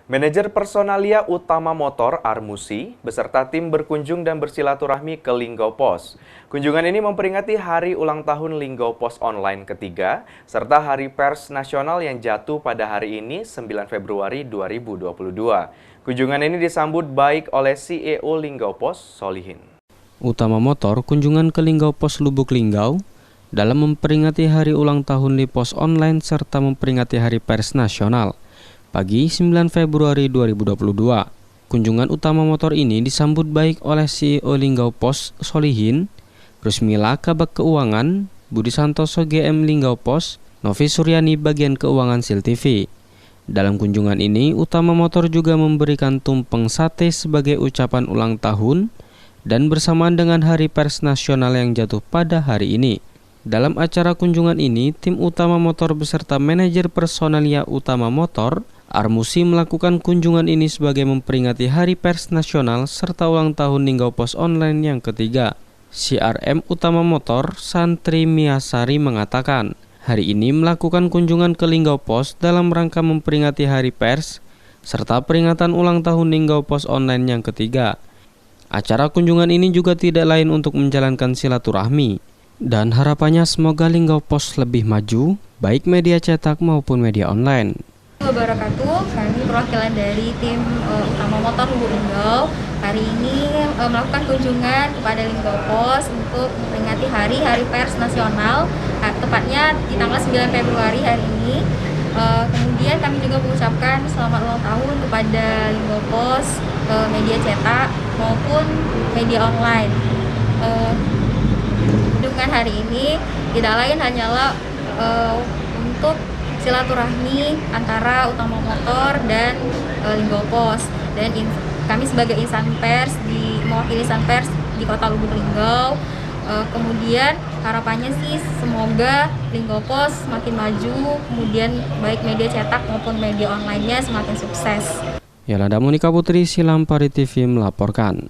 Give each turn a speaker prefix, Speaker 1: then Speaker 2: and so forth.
Speaker 1: Manajer Personalia Utama Motor Armusi beserta tim berkunjung dan bersilaturahmi ke Linggau Pos. Kunjungan ini memperingati hari ulang tahun Linggau Pos Online ketiga serta Hari Pers Nasional yang jatuh pada hari ini 9 Februari 2022. Kunjungan ini disambut baik oleh CEO Linggau Pos, Solihin.
Speaker 2: Utama Motor kunjungan ke Linggau Pos Lubuk Linggau dalam memperingati hari ulang tahun Pos Online serta memperingati Hari Pers Nasional. Pagi 9 Februari 2022, kunjungan Utama Motor ini disambut baik oleh CEO Linggau Pos, Solihin, Rusmila Kabak Keuangan, Budi Santoso GM Linggau Pos, Novi Suryani bagian keuangan Sil TV. Dalam kunjungan ini, Utama Motor juga memberikan tumpeng sate sebagai ucapan ulang tahun dan bersamaan dengan Hari Pers Nasional yang jatuh pada hari ini. Dalam acara kunjungan ini, tim Utama Motor beserta manajer Personalia Utama Motor Armusi melakukan kunjungan ini sebagai memperingati Hari Pers Nasional serta ulang tahun Linggau Pos Online yang ketiga. CRM Utama Motor, Santri Miasari mengatakan, hari ini melakukan kunjungan ke Linggau Pos dalam rangka memperingati Hari Pers serta peringatan ulang tahun Linggau Pos Online yang ketiga. Acara kunjungan ini juga tidak lain untuk menjalankan silaturahmi dan harapannya semoga Linggau Pos lebih maju, baik media cetak maupun media online.
Speaker 3: Wabarakatuh, kami perwakilan dari tim Utama Motor Lubuk Linggau hari ini melakukan kunjungan kepada Linggau Pos untuk memperingati Hari Pers Nasional, tepatnya di tanggal 9 Februari hari ini. Kemudian kami juga mengucapkan selamat ulang tahun kepada Linggau Pos, media cetak maupun media online. Dengan hari ini tidak lain hanyalah untuk silaturahmi antara Utama Motor dan Linggau Pos, dan kami sebagai insan pers mewakili insan pers di Kota Lubuk Linggau. Kemudian harapannya sih semoga Linggau Pos semakin maju, kemudian baik media cetak maupun media online-nya semakin sukses.
Speaker 2: Yolanda Monika Putri, Silampari TV melaporkan.